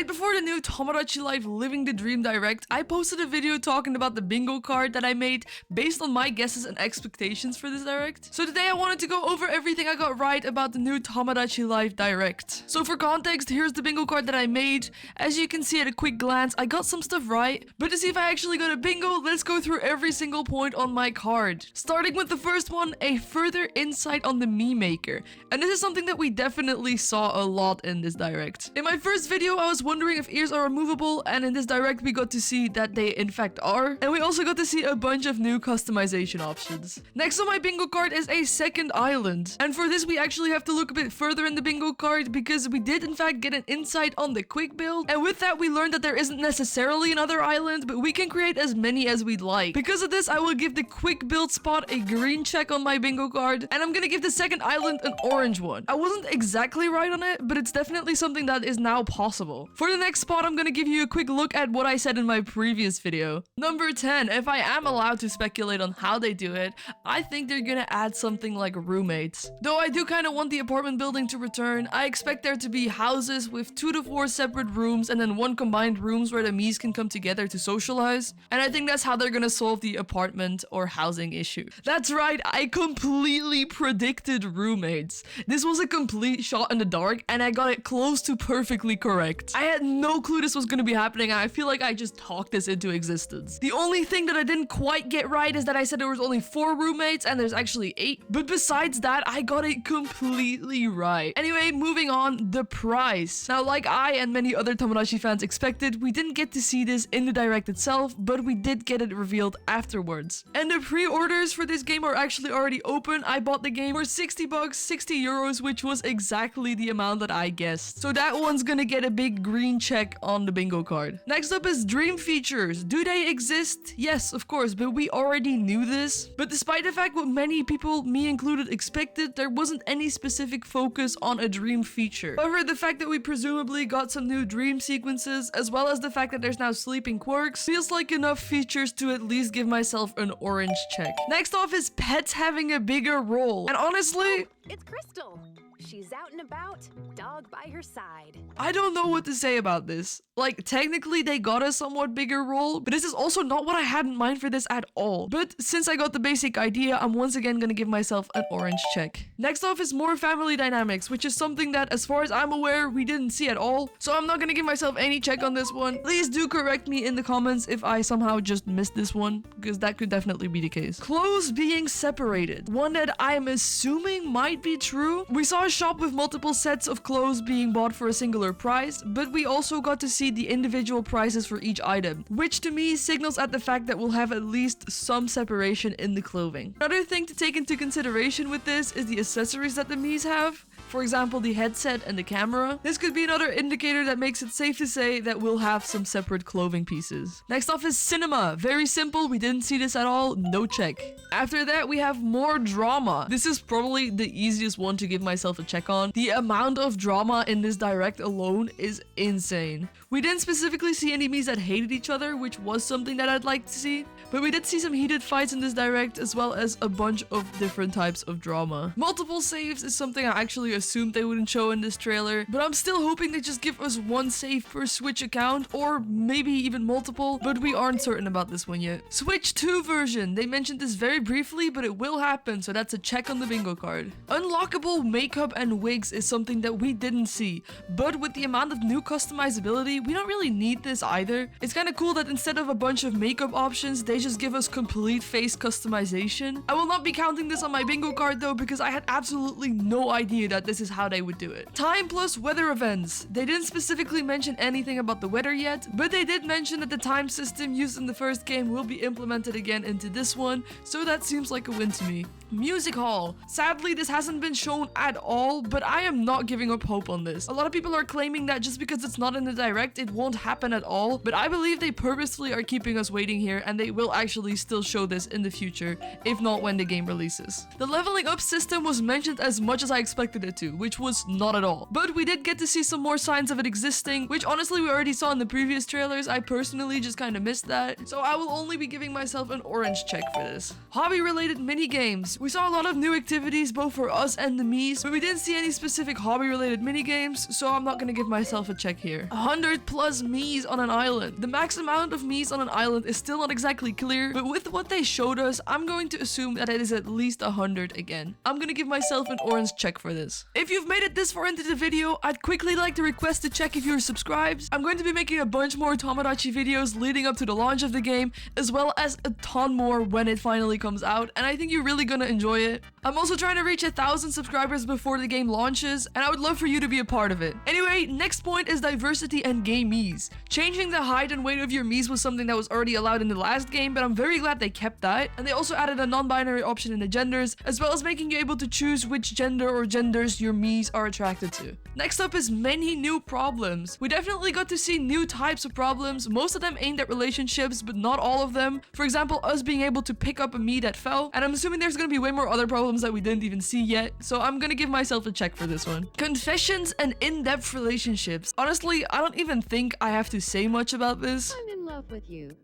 Right before the new Tomodachi Life Living the Dream Direct, I posted a video talking about the bingo card that I made based on my guesses and expectations for this direct. So today I wanted to go over everything I got right about the new Tomodachi Life Direct. So for context, here's the bingo card that I made. As you can see at a quick glance, I got some stuff right, but to see if I actually got a bingo, let's go through every single point on my card. Starting with the first one, a further insight on the Mii Maker. And this is something that we definitely saw a lot in this direct. In my first video, I was wondering if ears are removable, and in this direct we got to see that they in fact are, and we also got to see a bunch of new customization options. Next on my bingo card is a second island, and for this we actually have to look a bit further in the bingo card because we did in fact get an insight on the quick build, and with that we learned that there isn't necessarily another island, but we can create as many as we'd like. Because of this, I will give the quick build spot a green check on my bingo card, and I'm gonna give the second island an orange one. I wasn't exactly right on it, but it's definitely something that is now possible. For the next spot, I'm gonna give you a quick look at what I said in my previous video. Number 10, if I am allowed to speculate on how they do it, I think they're gonna add something like roommates. Though I do kind of want the apartment building to return, I expect there to be houses with 2 to 4 separate rooms and then 1 combined rooms where the Miis can come together to socialize. And I think that's how they're gonna solve the apartment or housing issue. That's right, I completely predicted roommates. This was a complete shot in the dark and I got it close to perfectly correct. I had no clue this was gonna be happening, and I feel like I just talked this into existence. The only thing that I didn't quite get right is that I said there was only 4 roommates and there's actually 8. But besides that, I got it completely right. Anyway, moving on, the price. Now, like I and many other Tomodachi fans expected, we didn't get to see this in the direct itself, but we did get it revealed afterwards. And the pre-orders for this game are actually already open. I bought the game for 60 bucks, 60 euros, which was exactly the amount that I guessed. So that one's gonna get a big green check on the bingo card. Next up is dream features. Do they exist? Yes, of course, but we already knew this. But despite the fact what many people, me included, expected, there wasn't any specific focus on a dream feature. However, the fact that we presumably got some new dream sequences, as well as the fact that there's now sleeping quirks, feels like enough features to at least give myself an orange check. Next off is pets having a bigger role. And honestly, it's Crystal. She's out and about, dog by her side. I don't know what to say about this. Like, technically they got a somewhat bigger role, but this is also not what I had in mind for this at all. But since I got the basic idea, I'm once again gonna give myself an orange check. Next off is more family dynamics, which is something that, as far as I'm aware, we didn't see at all. So I'm not gonna give myself any check on this one. Please do correct me in the comments if I somehow just missed this one, because that could definitely be the case. Clothes being separated. One that I'm assuming might be true. We saw a shop with multiple sets of clothes being bought for a singular price, but we also got to see the individual prices for each item, which to me signals at the fact that we'll have at least some separation in the clothing. Another thing to take into consideration with this is the accessories that the Miis have. For example, the headset and the camera. This could be another indicator that makes it safe to say that we'll have some separate clothing pieces. Next off is cinema. Very simple, we didn't see this at all, no check. After that, we have more drama. This is probably the easiest one to give myself a check on. The amount of drama in this direct alone is insane. We didn't specifically see any Miis that hated each other, which was something that I'd like to see, but we did see some heated fights in this direct, as well as a bunch of different types of drama. Multiple saves is something I actually assumed they wouldn't show in this trailer, but I'm still hoping they just give us 1 save per Switch account, or maybe even multiple, but we aren't certain about this one yet. Switch 2 version. They mentioned this very briefly, but it will happen, so that's a check on the bingo card. Unlockable makeup and wigs is something that we didn't see, but with the amount of new customizability, we don't really need this either. It's kind of cool that instead of a bunch of makeup options, they just give us complete face customization. I will not be counting this on my bingo card though, because I had absolutely no idea that this is how they would do it. Time plus weather events. They didn't specifically mention anything about the weather yet, but they did mention that the time system used in the first game will be implemented again into this one, so that seems like a win to me. Music hall. Sadly, this hasn't been shown at all, but I am not giving up hope on this. A lot of people are claiming that just because it's not in the direct, it won't happen at all, but I believe they purposefully are keeping us waiting here, and they will actually still show this in the future, if not when the game releases. The leveling up system was mentioned as much as I expected it to, which was not at all. But we did get to see some more signs of it existing, which honestly we already saw in the previous trailers. I personally just kind of missed that. So I will only be giving myself an orange check for this. Hobby-related mini-games. We saw a lot of new activities both for us and the Miis, but we didn't see any specific hobby-related mini-games, so I'm not gonna give myself a check here. 100 plus Miis on an island. The max amount of Miis on an island is still not exactly clear, but with what they showed us, I'm going to assume that it is at least 100 again. I'm gonna give myself an orange check for this. If you've made it this far into the video, I'd quickly like to request to check if you're subscribed. I'm going to be making a bunch more Tomodachi videos leading up to the launch of the game, as well as a ton more when it finally comes out, and I think you're really gonna enjoy it. I'm also trying to reach 1,000 subscribers before the game launches, and I would love for you to be a part of it. Anyway, next point is diversity and gay Miis. Changing the height and weight of your Miis was something that was already allowed in the last game, but I'm very glad they kept that, and they also added a non-binary option in the genders, as well as making you able to choose which gender or genders your Miis are attracted to. Next up is many new problems. We definitely got to see new types of problems, most of them aimed at relationships, but not all of them. For example, us being able to pick up a Mii that fell, and I'm assuming there's gonna be way more other problems that we didn't even see yet, so I'm gonna give myself a check for this one. Confessions and in-depth relationships. Honestly, I don't even think I have to say much about this. I'm in love with you.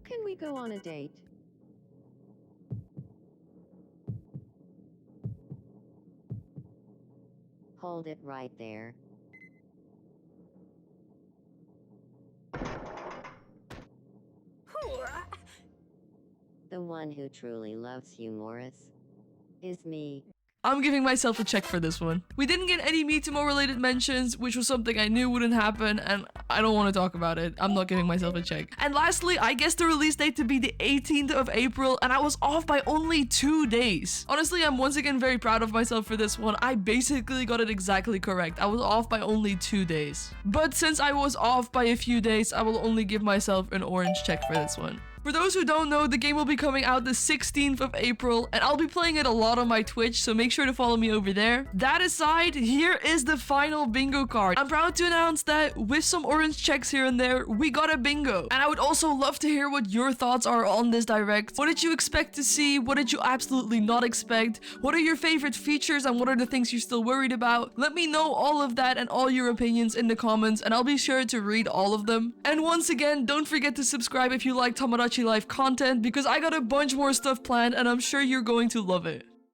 Can we go on a date? Hold it right there. The one who truly loves you, Morris, is me. I'm giving myself a check for this one. We didn't get any Miitomo related mentions, which was something I knew wouldn't happen, and I don't want to talk about it. I'm not giving myself a check. And lastly, I guessed the release date to be the 18th of April, and I was off by only 2 days. Honestly, I'm once again very proud of myself for this one. I basically got it exactly correct. I was off by only 2 days. But since I was off by a few days, I will only give myself an orange check for this one. For those who don't know, the game will be coming out the 16th of April, and I'll be playing it a lot on my Twitch, so make sure to follow me over there. That aside, here is the final bingo card. I'm proud to announce that with some orange checks here and there, we got a bingo. And I would also love to hear what your thoughts are on this direct. What did you expect to see? What did you absolutely not expect? What are your favorite features and what are the things you're still worried about? Let me know all of that and all your opinions in the comments, and I'll be sure to read all of them. And once again, don't forget to subscribe if you like Tomodachi Life content, because I got a bunch more stuff planned and I'm sure you're going to love it.